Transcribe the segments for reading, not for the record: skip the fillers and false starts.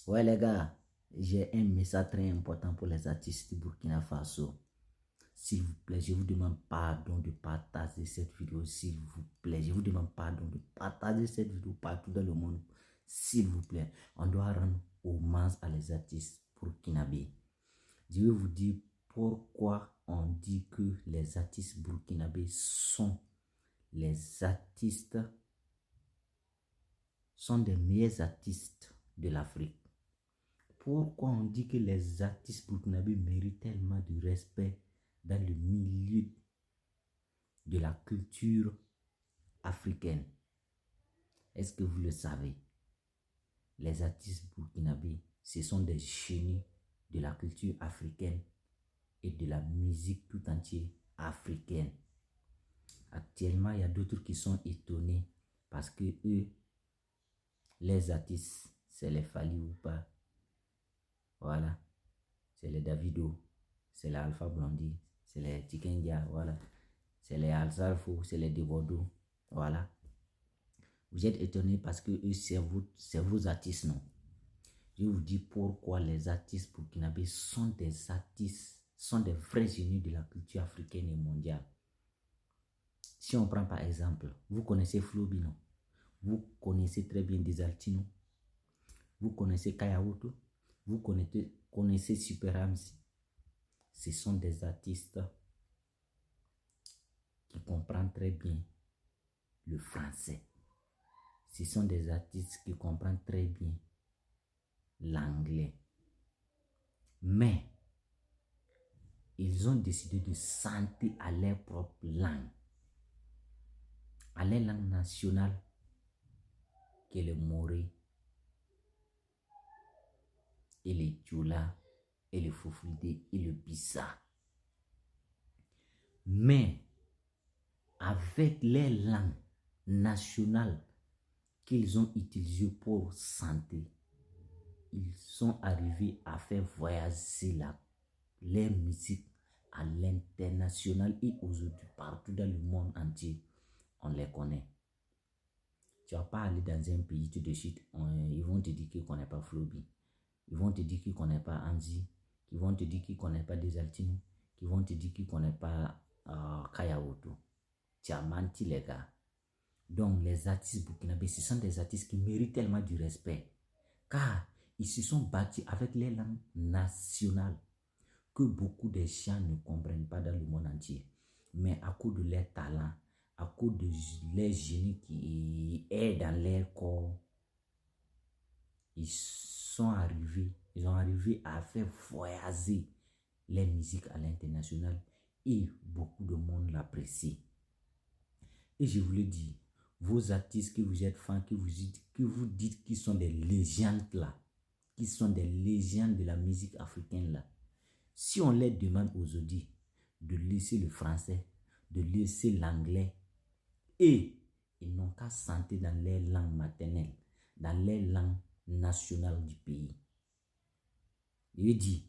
Ouais les gars, j'ai un message très important pour les artistes du Burkina Faso. S'il vous plaît, je vous demande pardon de partager cette vidéo, s'il vous plaît. Je vous demande pardon de partager cette vidéo partout dans le monde, s'il vous plaît. On doit rendre hommage à les artistes burkinabés. Je vais vous dire pourquoi on dit que les artistes burkinabés sont les artistes, sont des meilleurs artistes de l'Afrique. Pourquoi on dit que les artistes burkinabés méritent tellement de respect dans le milieu de la culture africaine? Est-ce que vous le savez? Les artistes burkinabés, ce sont des génies de la culture africaine et de la musique tout entière africaine. Actuellement, il y a d'autres qui sont étonnés parce que eux, les artistes, c'est les Fally Ipupa, voilà, c'est les Davido, c'est les Alpha Blondy, c'est les Tikendia, voilà, c'est les Alzarfo, c'est les Debordo, voilà. Vous êtes étonnés parce que eux, c'est vos artistes, non? Je vous dis pourquoi les artistes burkinabés sont des artistes, sont des vrais génies de la culture africaine et mondiale. Si on prend par exemple, vous connaissez Flobi, non? Vous connaissez très bien Desaltino, vous connaissez Kayaoto, vous connaissez Super Ramzi. Ce sont des artistes qui comprennent très bien le français. Ce sont des artistes qui comprennent très bien l'anglais. Mais ils ont décidé de chanter à leur propre langue, à leur langue nationale, qui est le Moré, et le Dioula, et le Fofulde, et le Bissa. Mais avec les langues nationales qu'ils ont utilisées pour chanter, ils sont arrivés à faire voyager leur musique à l'international et aujourd'hui partout dans le monde entier, on les connaît. Tu vas pas aller dans un pays tout de suite, ils vont te dire qu'ils ne connaissent pas Flobi, ils vont te dire qu'ils ne connaissent pas Anzi, ils vont te dire qu'ils ne connaissent pas Desaltino, qu'ils vont te dire qu'ils ne connaissent pas Kayaoto. Tu as menti les gars. Donc les artistes burkinabés, ce sont des artistes qui méritent tellement du respect, car ils se sont battus avec les langues nationales que beaucoup de gens ne comprennent pas dans le monde entier. Mais à cause de leur talent, à cause de leur génie qui est dans leur corps, ils ont arrivé à faire voyager les musiques à l'international et beaucoup de monde l'apprécie. Et je vous le dis, vos artistes que vous êtes fans, que vous dites qu'ils sont des légendes là, qui sont des légendes de la musique africaine là, si on leur demande aujourd'hui de laisser le français, de laisser l'anglais, et ils n'ont qu'à chanter dans leur langue maternelle, dans leur langue nationale du pays. Je dis,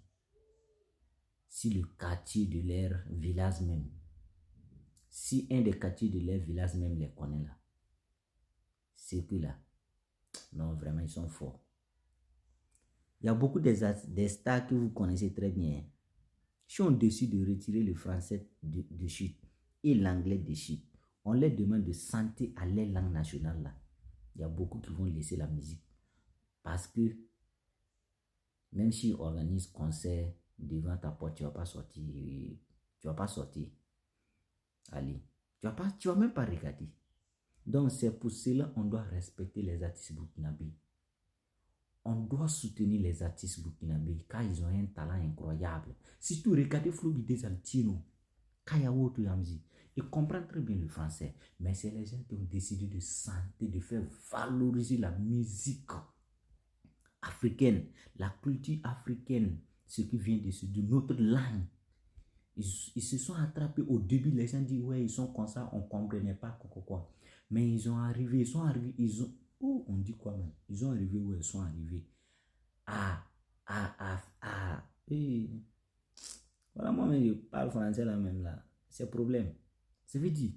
si le quartier de leur village même, si un des quartiers de leur village même les connaît là, c'est que là, non, vraiment, ils sont forts. Il y a beaucoup des stars que vous connaissez très bien. Si on décide de retirer le français de chute et l'anglais de chute, on leur demande de chanter à leur langue nationale là. Il y a beaucoup qui vont laisser la musique. Parce que même si on organise concert devant ta porte, tu ne vas pas sortir. Tu vas pas sortir. Allez. Tu vas même pas regarder. Donc c'est pour cela qu'on doit respecter les artistes burkinabés. On doit soutenir les artistes burkinabés car ils ont un talent incroyable. Surtout regardez Flobi Desaltino, Kayaoto Yamzi. Ils comprennent très bien le français. Mais c'est les gens qui ont décidé de chanter, de faire valoriser la musique africaine, la culture africaine, ce qui vient de notre langue. Ils se sont attrapés au début, les gens disent ouais, ils sont comme ça, on ne comprenait pas quoi. Mais ils sont arrivés, oh, on dit quoi même? Ils ont arrivé où ils sont arrivés. Voilà, moi-même, je parle français là même là. C'est problème. Ça veut dire,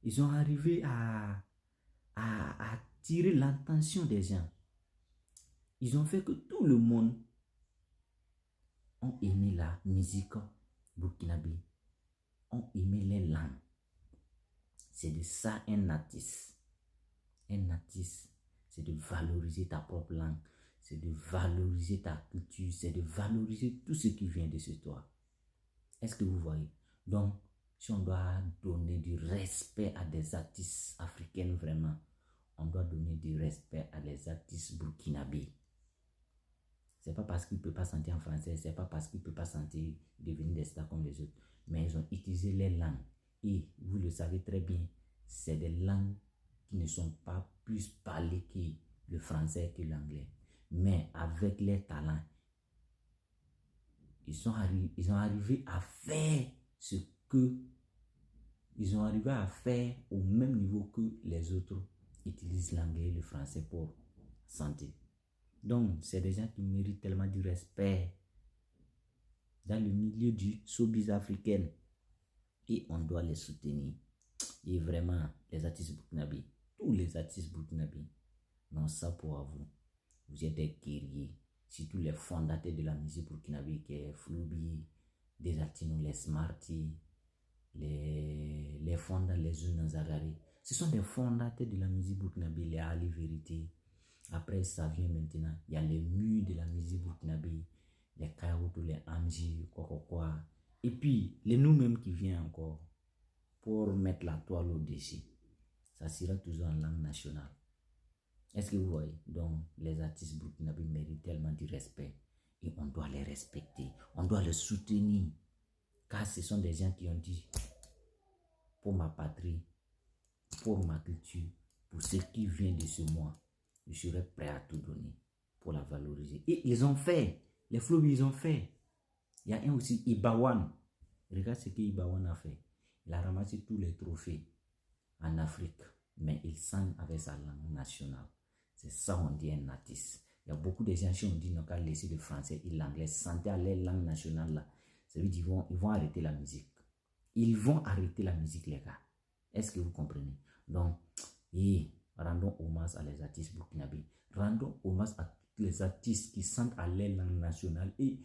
ils ont arrivé à attirer l'attention des gens. Ils ont fait que tout le monde ont aimé la musique burkinabé, ont aimé les langues. C'est de ça un artiste. Un artiste, c'est de valoriser ta propre langue, c'est de valoriser ta culture, c'est de valoriser tout ce qui vient de ce toi. Est-ce que vous voyez? Donc, si on doit donner du respect à des artistes africains vraiment, on doit donner du respect à des artistes burkinabés. C'est pas parce qu'ils ne peuvent pas chanter en français, c'est pas parce qu'ils ne peuvent pas chanter devenir des stars comme les autres, mais ils ont utilisé les langues. Et vous le savez très bien, c'est des langues qui ne sont pas plus parlées que le français que l'anglais. Mais avec les talents, ils ont arrivé à faire ce que ils ont arrivé à faire au même niveau que les autres utilisent l'anglais et le français pour chanter. Donc, c'est des gens qui méritent tellement du respect dans le milieu du showbiz africain. Et on doit les soutenir. Et vraiment, les artistes burkinabés, tous les artistes burkinabés, non, ça pour vous. Vous êtes des guerriers. Surtout les fondateurs de la musique burkinabé, qui est Floubi, Desatino, les Smarty, les fondateurs, les Zunazagari. Ce sont des fondateurs de la musique burkinabé, les Ali Vérité. Après, ça vient maintenant. Il y a les murs de la musique burkinabé, les Kayaoutou, les Amji, quoi. Et puis, les nous-mêmes qui viennent encore pour mettre la toile au-dessus. Ça sera toujours en langue nationale. Est-ce que vous voyez? Donc, les artistes burkinabés méritent tellement du respect. Et on doit les respecter. On doit les soutenir. Car ce sont des gens qui ont dit, pour ma patrie, pour ma culture, pour ce qui vient de ce mois, je serai prêt à tout donner pour la valoriser. Et ils ont fait. Les flots, ils ont fait. Il y a un aussi, Ibawan. Regarde ce que Ibawan a fait. Il a ramassé tous les trophées en Afrique. Mais il sent avec sa langue nationale. C'est ça on dit un artiste. Il y a beaucoup de gens qui ont dit non, qu'à laisser le français et l'anglais, santé à leur langue nationale là. Ça veut dire qu'ils vont arrêter la musique. Ils vont arrêter la musique, les gars. Est-ce que vous comprenez? Donc, rendons hommage à les artistes burkinabés. Rendons hommage à tous les artistes qui sentent à leur langue nationale. Et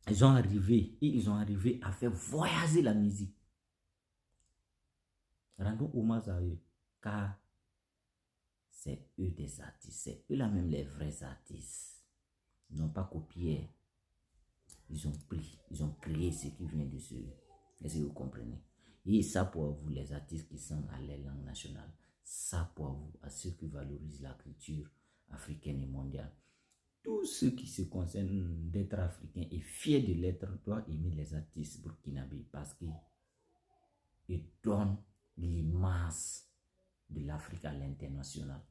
ils ont arrivé à faire voyager la musique. Rendons hommage à eux. Car c'est eux des artistes. C'est eux là même les vrais artistes. Ils n'ont pas copié. Ils ont pris. Ils ont créé ce qui vient de ce. Est-ce que vous comprenez? Et ça pour vous, les artistes qui sont à leur langue nationale. Ça pour vous, à ceux qui valorisent la culture africaine et mondiale. Tous ceux qui se concernent d'être africains et fiers de l'être doivent aimer les artistes burkinabés parce qu'ils donnent l'image de l'Afrique à l'international.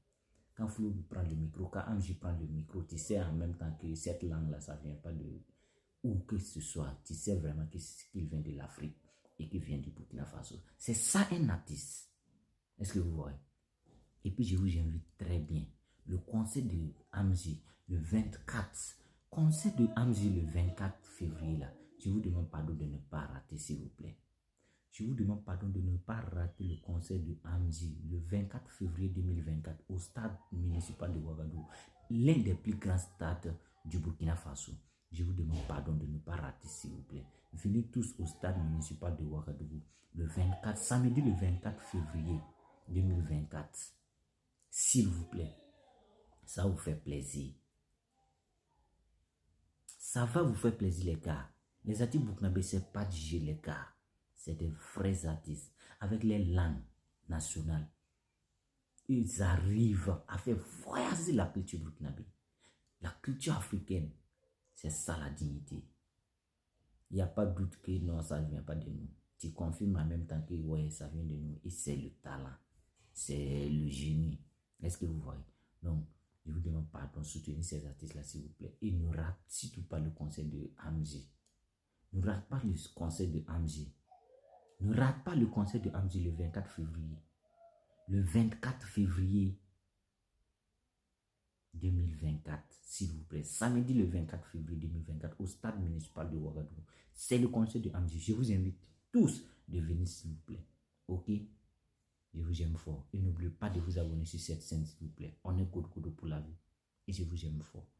Quand Flou prend le micro, quand Amji prend le micro, tu sais en même temps que cette langue-là, ça ne vient pas de où que ce soit. Tu sais vraiment qu'il vient de l'Afrique et qu'il vient du Burkina Faso. C'est ça un artiste. Est-ce que vous voyez? Et puis je vous invite très bien. Le concert de Amji, le 24. Concert de Amji le 24 février, là. Je vous demande pardon de ne pas rater, s'il vous plaît. Je vous demande pardon de ne pas rater le concert de Amji le 24 février 2024 au stade municipal de Ouagadougou, l'un des plus grands stades du Burkina Faso. Je vous demande pardon de ne pas rater, s'il vous plaît. Venez tous au stade municipal de Ouagadougou le 24, samedi le 24 février 2024. S'il vous plaît, ça vous fait plaisir. Ça va vous faire plaisir, les gars. Les artistes burkinabés, c'est pas du jeu, les gars. C'est des vrais artistes avec les langues nationales. Ils arrivent à faire voyager la culture burkinabé. La culture africaine, c'est ça la dignité. Il n'y a pas de doute que non, ça ne vient pas de nous. Tu confirmes en même temps que ouais, ça vient de nous. Et c'est le talent. C'est le génie. Est-ce que vous voyez? Donc, je vous demande pardon, soutenez ces artistes-là, s'il vous plaît. Et ne rate surtout pas le concert de Amji. Ne rate pas le concert de Amji. Ne rate pas le concert de Amji le 24 février. Le 24 février 2024, s'il vous plaît. Samedi le 24 février 2024 au stade municipal de Ouagadougou. C'est le concert de Amji. Je vous invite tous de venir, s'il vous plaît. Ok? Je vous aime fort. Et n'oubliez pas de vous abonner sur cette chaîne, s'il vous plaît. On est Kodo pour la vie. et je vous aime fort.